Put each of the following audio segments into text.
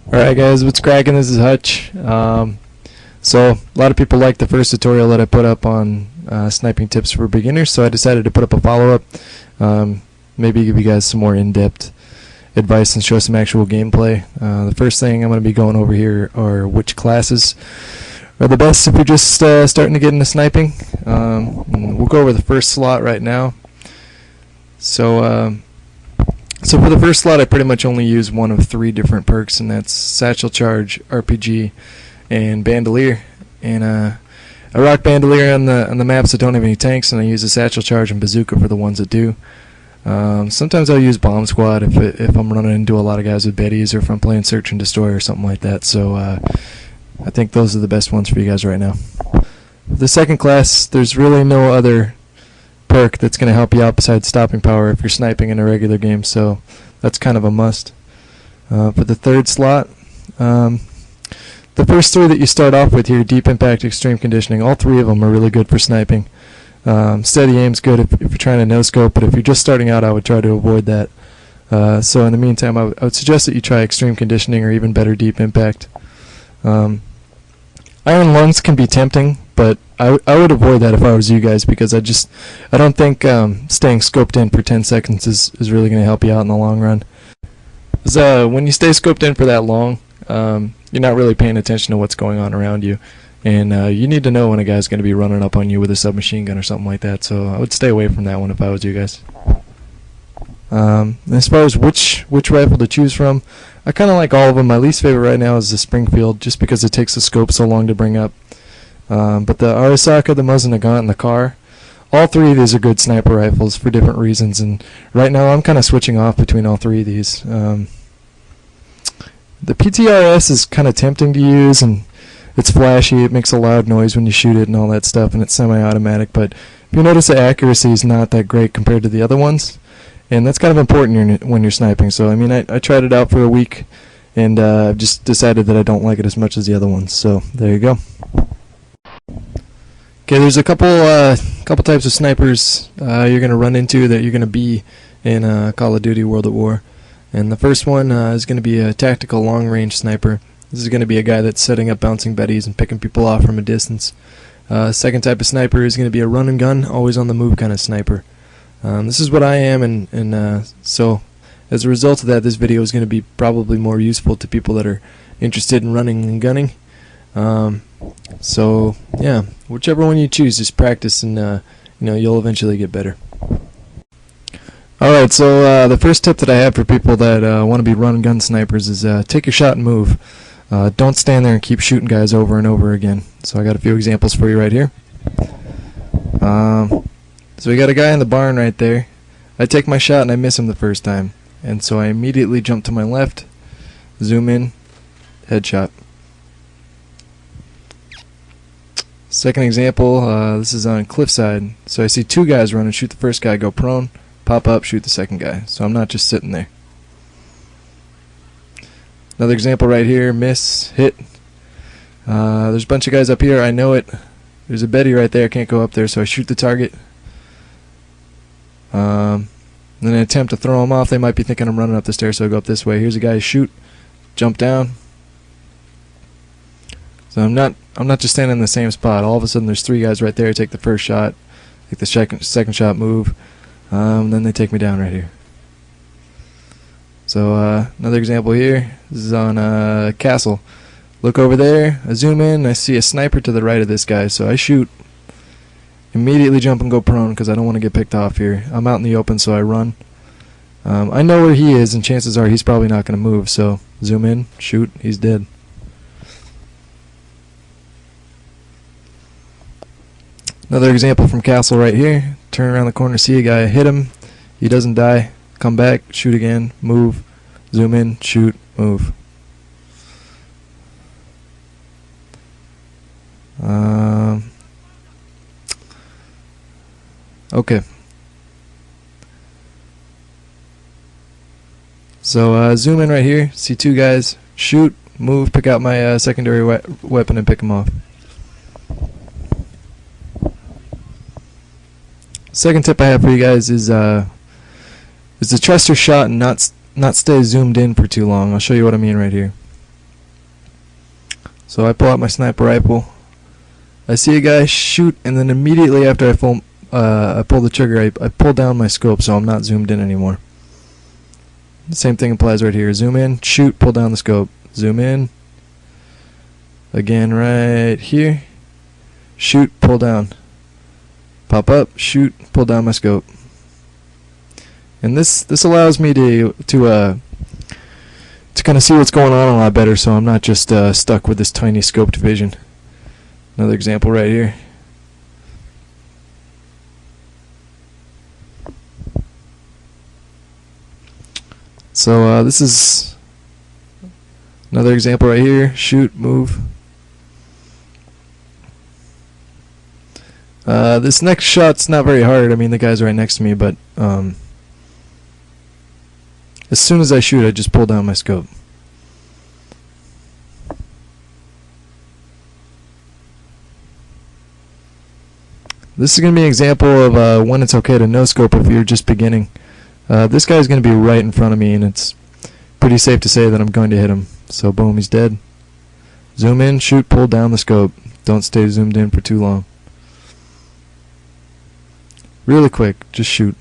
Alright guys, what's cracking? This is Hutch. So a lot of people like the first tutorial that I put up on sniping tips for beginners, so I decided to put up a follow-up, maybe give you guys some more in-depth advice and show some actual gameplay. The first thing I'm going to be going over here are which classes are the best if you're just starting to get into sniping. We'll go over the first slot right now. So for the first slot, I pretty much only use one of three different perks, and that's Satchel Charge, RPG, and Bandolier. And I rock Bandolier on the maps that don't have any tanks, and I use a Satchel Charge and Bazooka for the ones that do. Sometimes I'll use Bomb Squad if I'm running into a lot of guys with Betties, or if I'm playing Search and Destroy or something like that. So I think those are the best ones for you guys right now. The second class, there's really no other perk that's going to help you out besides stopping power if you're sniping in a regular game, so that's kind of a must. For the third slot, the first three that you start off with here, Deep Impact, Extreme Conditioning, all three of them are really good for sniping. Steady aim's good if you're trying to no-scope, but if you're just starting out, I would try to avoid that. So in the meantime, I would suggest that you try Extreme Conditioning, or even better, Deep Impact. Iron Lungs can be tempting, but I would avoid that if I was you guys, because I don't think staying scoped in for 10 seconds is really going to help you out in the long run. When you stay scoped in for that long, you're not really paying attention to what's going on around you, and you need to know when a guy's going to be running up on you with a submachine gun or something like that, so I would stay away from that one if I was you guys. As far as which rifle to choose from, I kind of like all of them. My least favorite right now is the Springfield, just because it takes the scope so long to bring up. But the Arisaka, the Mosin Nagant, and the Car, all three of these are good sniper rifles for different reasons, and right now I'm kind of switching off between all three of these. The PTRS is kind of tempting to use, and it's flashy, it makes a loud noise when you shoot it and all that stuff, and it's semi-automatic, but if you notice, the accuracy is not that great compared to the other ones, and that's kind of important when you're sniping. So I mean, I tried it out for a week, and I've just decided that I don't like it as much as the other ones, so there you go. Okay, there's a couple types of snipers you're going to run into that you're going to be in Call of Duty World at War. And the first one is going to be a tactical long-range sniper. This is going to be a guy that's setting up bouncing betties and picking people off from a distance. Second type of sniper is going to be a run and gun, always on the move kind of sniper. This is what I am, and so as a result of that, this video is going to be probably more useful to people that are interested in running and gunning. So yeah, whichever one you choose, just practice, and you'll eventually get better. Alright, so the first tip that I have for people that want to be run and gun snipers is take your shot and move. Don't stand there and keep shooting guys over and over again. So I got a few examples for you right here. So we got a guy in the barn right there. I take my shot and I miss him the first time, and so I immediately jump to my left, zoom in, headshot. Second example, this is on cliffside. So I see two guys running, shoot the first guy, go prone, pop up, shoot the second guy. So I'm not just sitting there. Another example right here, miss, hit. There's a bunch of guys up here, I know it. There's a Betty right there, I can't go up there, so I shoot the target. Then I attempt to throw them off. They might be thinking I'm running up the stairs, so I go up this way. Here's a guy, shoot, jump down. So I'm not just standing in the same spot. All of a sudden there's three guys right there. I take the first shot, take the second shot, move, then they take me down right here. So another example here. This is on Castle. Look over there, I zoom in, I see a sniper to the right of this guy, so I shoot, immediately jump and go prone because I don't want to get picked off here. I'm out in the open, so I run. I know where he is, and chances are he's probably not going to move, so zoom in, shoot, he's dead. Another example from Castle right here. Turn around the corner, see a guy, hit him, he doesn't die, come back, shoot again, move, zoom in, shoot, move. Okay. So zoom in right here, see two guys, shoot, move, pick out my secondary weapon and pick them off. Second tip I have for you guys is to trust your shot and not stay zoomed in for too long. I'll show you what I mean right here. So I pull out my sniper rifle. I see a guy shoot, and then immediately after I pull the trigger, I pull down my scope so I'm not zoomed in anymore. The same thing applies right here. Zoom in, shoot, pull down the scope. Zoom in. Again right here. Shoot, pull down. Pop up, shoot, pull down my scope. And this allows me to kind of see what's going on a lot better, so I'm not just stuck with this tiny scoped vision. Another example right here. So this is another example right here. Shoot, move. This next shot's not very hard. I mean, the guy's right next to me, but as soon as I shoot, I just pull down my scope. This is going to be an example of when it's okay to no scope if you're just beginning. This guy's going to be right in front of me, and it's pretty safe to say that I'm going to hit him. So boom, he's dead. Zoom in, shoot, pull down the scope. Don't stay zoomed in for too long. Really quick, just shoot.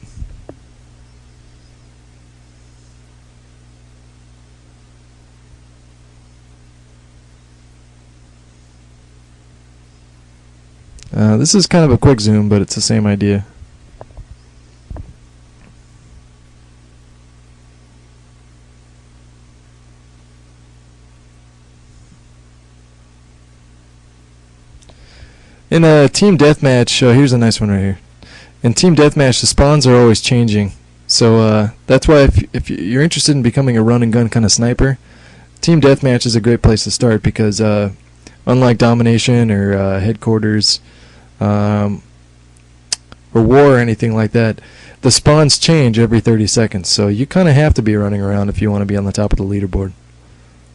This is kind of a quick zoom, but it's the same idea. In a team deathmatch, here's a nice one right here. In team deathmatch, the spawns are always changing. So that's why if you're interested in becoming a run and gun kind of sniper, team deathmatch is a great place to start because unlike domination or headquarters or war or anything like that, the spawns change every 30 seconds. So you kind of have to be running around if you want to be on the top of the leaderboard.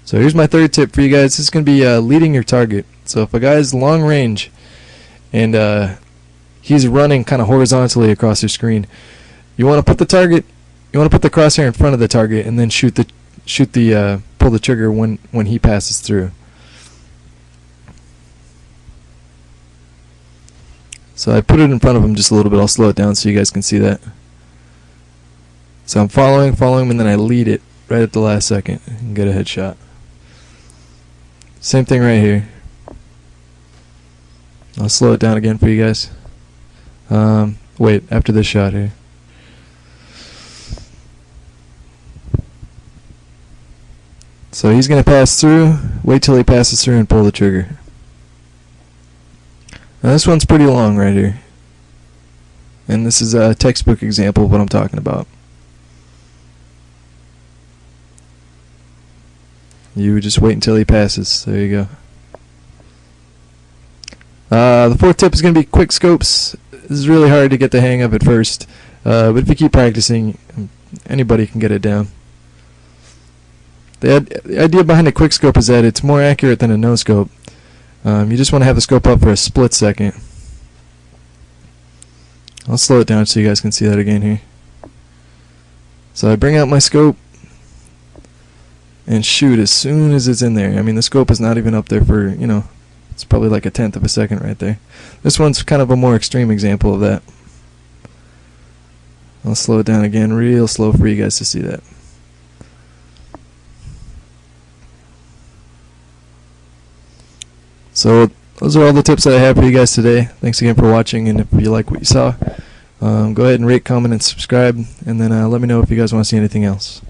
So here's my third tip for you guys. This is going to be leading your target. So if a guy's long range and he's running kind of horizontally across your screen, you want to put the target, you want to put the crosshair in front of the target, and then pull the trigger when he passes through. So I put it in front of him just a little bit. I'll slow it down so you guys can see that. So I'm following him, and then I lead it right at the last second and get a headshot. Same thing right here. I'll slow it down again for you guys. Wait, after this shot here. So he's going to pass through, wait till he passes through and pull the trigger. Now this one's pretty long right here. And this is a textbook example of what I'm talking about. You just wait until he passes. There you go. The fourth tip is going to be quick scopes. This is really hard to get the hang of at first, but if you keep practicing, anybody can get it down. The idea behind a quick scope is that it's more accurate than a no scope. You just want to have the scope up for a split second. I'll slow it down so you guys can see that again here. So I bring out my scope and shoot as soon as it's in there. I mean, the scope is not even up there for, it's probably like 1/10 of a second right there. This one's kind of a more extreme example of that. I'll slow it down again real slow for you guys to see that. So those are all the tips that I have for you guys today. Thanks again for watching, and if you like what you saw, go ahead and rate, comment, and subscribe, and then let me know if you guys want to see anything else.